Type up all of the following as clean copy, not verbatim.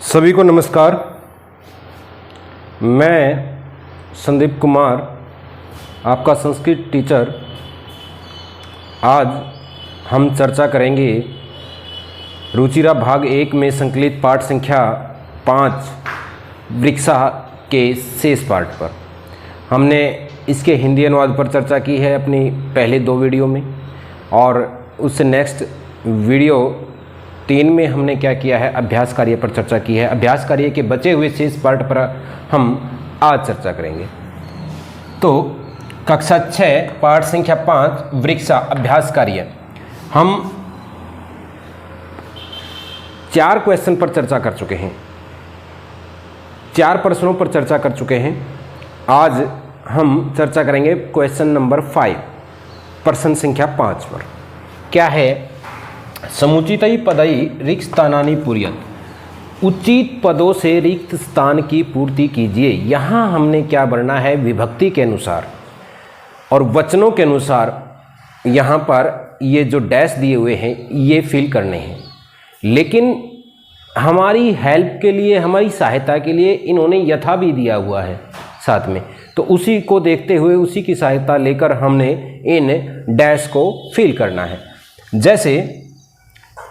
सभी को नमस्कार। मैं संदीप कुमार, आपका संस्कृत टीचर। आज हम चर्चा करेंगे रुचिरा भाग 1 में संकलित पाठ संख्या 5 वृक्षा के शेष पाठ पर। हमने इसके हिंदी अनुवाद पर चर्चा की है अपनी पहले 2 वीडियो में, और उससे नेक्स्ट वीडियो 3 में हमने क्या किया है, अभ्यास कार्य पर चर्चा की है। अभ्यास कार्य के बचे हुए शेष पाठ पर हम आज चर्चा करेंगे। तो कक्षा 6 पाठ संख्या 5 वृक्षा अभ्यास कार्य, हम 4 क्वेश्चन पर चर्चा कर चुके हैं, 4 प्रश्नों पर चर्चा कर चुके हैं। आज हम चर्चा करेंगे क्वेश्चन नंबर 5, प्रश्न संख्या 5 पर। क्या है? समुचितई पदई रिक्त स्थानानि पूर्यत। उचित पदों से रिक्त स्थान की पूर्ति कीजिए। यहाँ हमने क्या बढ़ना है, विभक्ति के अनुसार और वचनों के अनुसार यहाँ पर ये जो डैश दिए हुए हैं ये फिल करने हैं। लेकिन हमारी हेल्प के लिए, हमारी सहायता के लिए इन्होंने यथा भी दिया हुआ है साथ में, तो उसी को देखते हुए, उसी की सहायता लेकर हमने इन डैश को फिल करना है। जैसे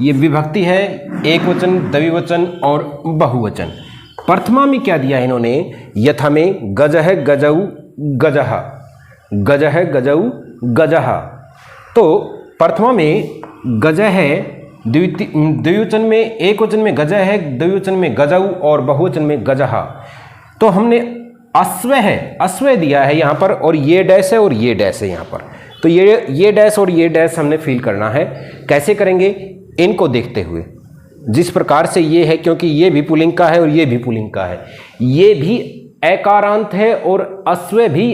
ये विभक्ति है, एक वचन, द्विवचन और बहुवचन। प्रथमा में क्या दिया है इन्होंने, यथा में गजह गजऊ गजहा, गजह गजऊ गजहा। तो प्रथमा में गजह है, द्विवचन में, एक वचन में गजह है, द्विवचन में गजऊ और बहुवचन में गजहा। तो हमने अश्व है, अश्व दिया है यहाँ पर, और ये डैश है और ये डैश है यहाँ पर। तो ये डैश और ये डैश हमने फिल करना है। कैसे करेंगे, इनको देखते हुए, जिस प्रकार से ये है, क्योंकि ये भी पुल्लिंग का है और ये भी पुल्लिंग का है, ये भी एकारांत है और अश्व भी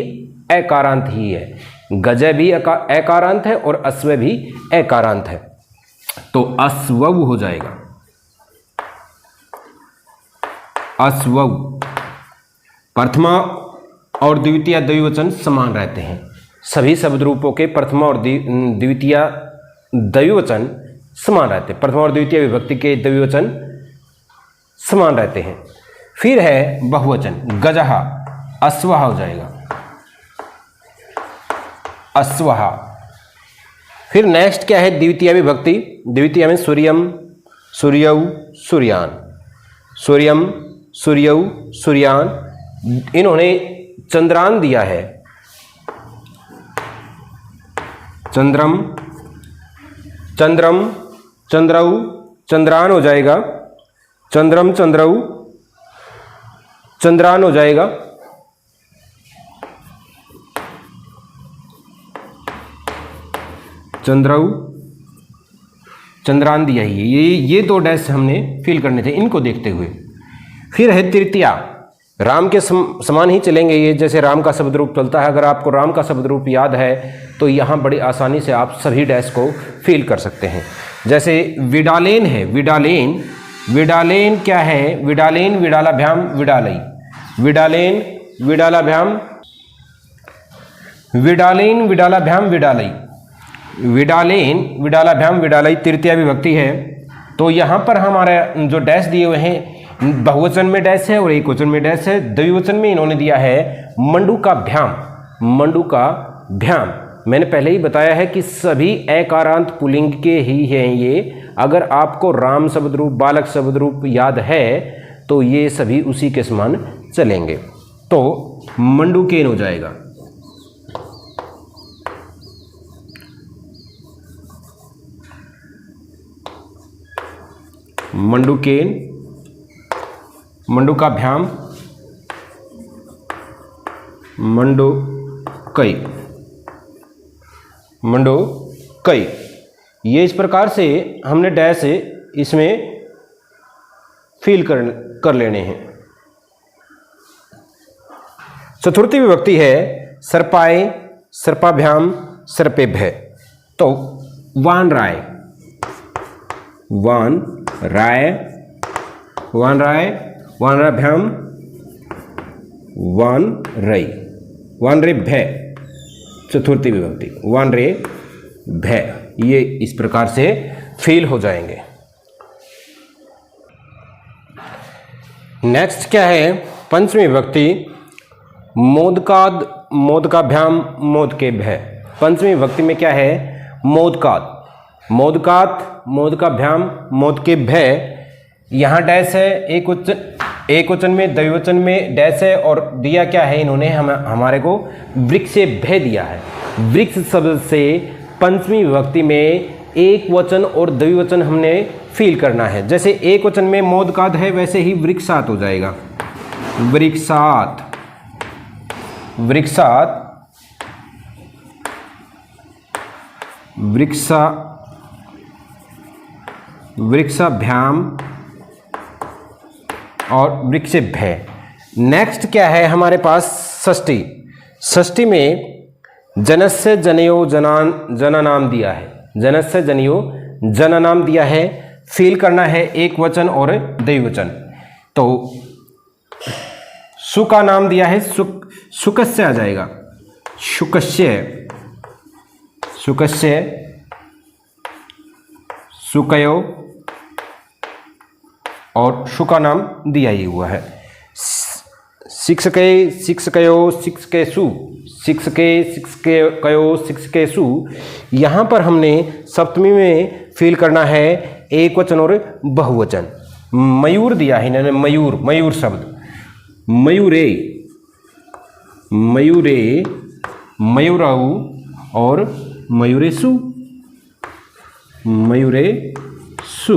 एकारांत ही है। गजह भी एकारांत है और अश्व भी एकारांत है, तो अश्वऊ हो जाएगा, अश्वऊ। प्रथमा और द्वितीय द्विवचन समान रहते हैं। सभी शब्द रूपों के प्रथमा और द्वितीय द्विवचन समान रहते हैं। प्रथमा और द्वितीय विभक्ति के द्विवचन समान रहते हैं। फिर है बहुवचन, गजहा, अश्वहा हो जाएगा, अश्वहा। फिर नेक्स्ट क्या है, द्वितीय विभक्ति। द्वितीय में सूर्यम, सूर्यऊ, सूर्यान, सूर्यम, सूर्यऊ, सूर्यान। इन्होंने चंद्रान दिया है, चंद्रम, चंद्रम, चंद्रऊ, चंद्रान हो जाएगा, चंद्रम, चंद्रऊ, चंद्रान हो जाएगा। चंद्रऊ, चंद्रान दिया ही है। ये 2 डैश हमने फिल करने थे, इनको देखते हुए। फिर है तृतीया, राम के समान ही चलेंगे ये, जैसे राम का शब्द रूप चलता है। अगर आपको राम का शब्द रूप याद है तो यहाँ बड़ी आसानी से आप सभी डैश को फिल कर सकते हैं। जैसे विडालेन है, विडालेन, विडालेन क्या है, विडालेन विडालाभ्याम विडालई, विडालेन विडालाभ्याम, विडालेन विडालाभ्याम विडालई, विडालेन विडालाभ्याम विडालई तृतीय विभक्ति है। तो यहाँ पर हमारे जो डैश दिए हुए हैं, बहुवचन में डैश है और एक वचन में डैश है। द्विवचन में इन्होंने दिया है मंडू का भ्याम, मंडू का भ्याम। मैंने पहले ही बताया है कि सभी एकारांत पुल्लिंग के ही हैं ये। अगर आपको राम शब्द रूप, बालक शब्द रूप याद है तो ये सभी उसी के समान चलेंगे। तो मंडूकेन हो जाएगा, मंडूकेन, मंडू का भ्याम, मंडो कई, मंडो कई। ये इस प्रकार से हमने डैश इसमें फिल कर लेने हैं। चतुर्थी विभक्ति है सर्पाए, सर्पाभ्याम, सर्पेभ्य। तो वान राय, वान राय, वान राय, वानराभ्याम, वान रई, वान रे भय, चतुर्थी विभक्ति, वान रे भय। ये इस प्रकार से फेल हो जाएंगे। नेक्स्ट क्या है, पंचमी विभक्ति मोदकाद मोदकाभ्याम मोदकेभ्य। पंचमी विभक्ति में क्या है, मोदकात मोदकात मोदकाभ्याम मोदकेभ्य। यहाँ डैश है, एक वचन में द्विवचन में डैश है, और दिया क्या है इन्होंने हमारे को वृक्षेभ्य दिया है। वृक्ष शब्द से पंचमी विभक्ति में एक वचन और द्विवचन हमने फील करना है। जैसे एक वचन में मोदकात है, वैसे ही वृक्षात हो जाएगा, वृक्षात वृक्षात वृक्षाभ्याम और वृक्षेभ्य। नेक्स्ट क्या है हमारे पास, षष्ठी। षष्ठी में जनस्य जनयो जननाम दिया है, जनस्य जनयो जननाम दिया है, फील करना है एक वचन और द्विवचन। तो सु का नाम दिया है, शुकस्य आ जाएगा, शुकस्य शुकस्य सुकयो, और शु का नाम दिया ही हुआ है। शिक्षके शिक्षकयो शिक्षकेषु, शिक्षके शिक्षकयो शिक्षकेषु। यहाँ पर हमने सप्तमी में फील करना है एक वचन और बहुवचन। मयूर दिया है इन्होंने, मयूर मयूर शब्द, मयूरे मयूरे मयूराऊ और मयूरेशु मयूरेशु,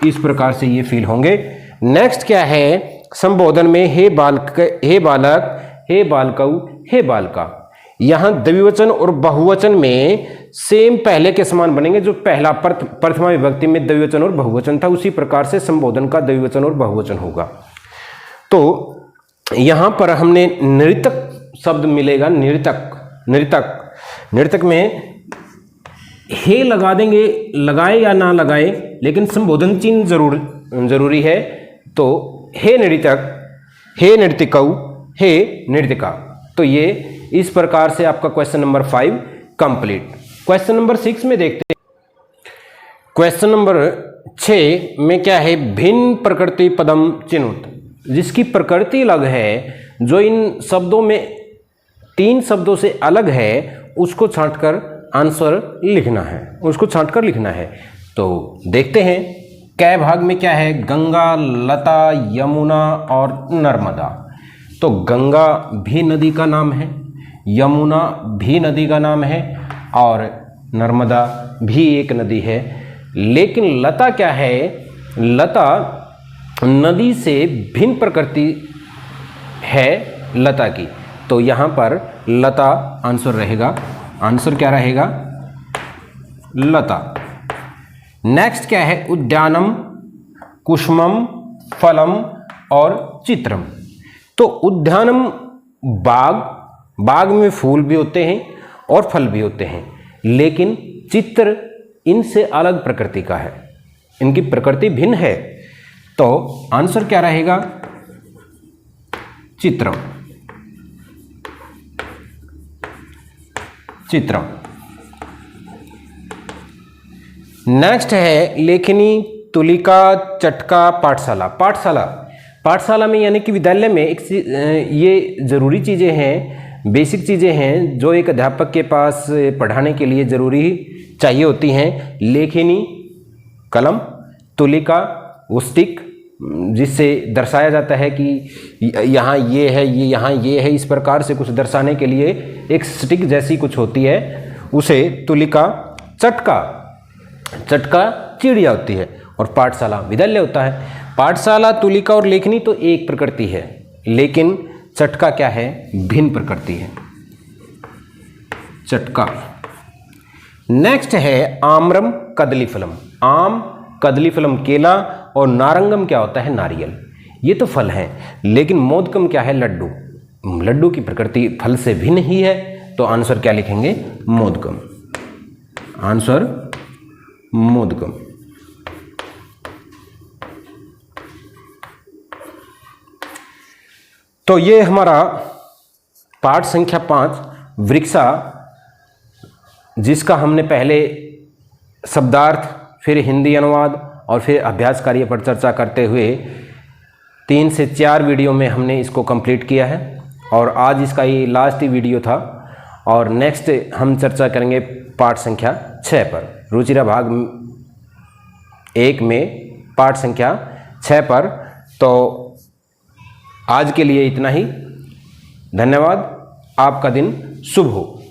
इस प्रकार से ये फील होंगे। नेक्स्ट क्या है, संबोधन में हे बालक हे बालक हे बालकऊ हे बालका। यहाँ द्विवचन और बहुवचन में सेम पहले के समान बनेंगे, जो पहला प्रथमा विभक्ति में द्विवचन और बहुवचन था, उसी प्रकार से संबोधन का द्विवचन और बहुवचन होगा। तो यहाँ पर हमने नृतक शब्द मिलेगा, नृतक नृतक नृतक में हे लगा देंगे, लगाए या ना लगाए, लेकिन संबोधन चिन्ह जरूरी है। तो हे नृतक, हे नृतिकऊ, हे नृतिका। तो ये इस प्रकार से आपका question number 5 complete. Question number 6 में देखते हैं। क्वेश्चन नंबर 6 में क्या है, भिन्न प्रकृति पदम चिनुत, जिसकी प्रकृति अलग है, जो इन शब्दों में 3 शब्दों से अलग है, उसको छांटकर आंसर लिखना है, उसको छांटकर लिखना है। तो देखते हैं कै भाग में क्या है, गंगा, लता, यमुना और नर्मदा। तो गंगा भी नदी का नाम है, यमुना भी नदी का नाम है, और नर्मदा भी एक नदी है। लेकिन लता क्या है, लता नदी से भिन्न प्रकृति है लता की। तो यहाँ पर लता आंसर रहेगा। आंसर क्या रहेगा, लता। नेक्स्ट क्या है, उद्यानम, कुसुमम, फलम और चित्रम। तो उद्यानम बाग, बाग में फूल भी होते हैं और फल भी होते हैं, लेकिन चित्र इनसे अलग प्रकृति का है, इनकी प्रकृति भिन्न है। तो आंसर क्या रहेगा, चित्रम चित्रम। नेक्स्ट है लेखनी, तुलिका, चटका, पाठशाला। पाठशाला में यानी कि विद्यालय में ये ज़रूरी चीज़ें हैं, बेसिक चीज़ें हैं, जो एक अध्यापक के पास पढ़ाने के लिए ज़रूरी चाहिए होती हैं। लेखनी कलम, तुलिका वो स्टिक, जिससे दर्शाया जाता है कि यहाँ ये है, ये यहाँ ये है, इस प्रकार से कुछ दर्शाने के लिए एक स्टिक जैसी कुछ होती है, उसे तुलिका। चटका चिड़िया होती है, और पाठशाला विद्यालय होता है। पाठशाला, तुलिका और लेखनी तो एक प्रकृति है, लेकिन चटका क्या है, भिन्न प्रकृति है, चटका। नेक्स्ट है आम्रम, कदलीफलम। आम, कदलीफलम केला, और नारंगम क्या होता है, नारियल। ये तो फल हैं, लेकिन मोदकम क्या है, लड्डू। लड्डू की प्रकृति फल से भिन्न ही है, तो आंसर क्या लिखेंगे, मोदकम। आंसर मोदकम। तो ये हमारा पाठ संख्या 5 वृक्षा, जिसका हमने पहले शब्दार्थ, फिर हिंदी अनुवाद और फिर अभ्यास कार्य पर चर्चा करते हुए 3 से 4 वीडियो में हमने इसको कंप्लीट किया है और आज इसका ये लास्ट वीडियो था। और नेक्स्ट हम चर्चा करेंगे पाठ संख्या 6 पर, रुचिरा भाग 1 में पाठ संख्या 6 पर। तो आज के लिए इतना ही। धन्यवाद। आपका दिन शुभ हो।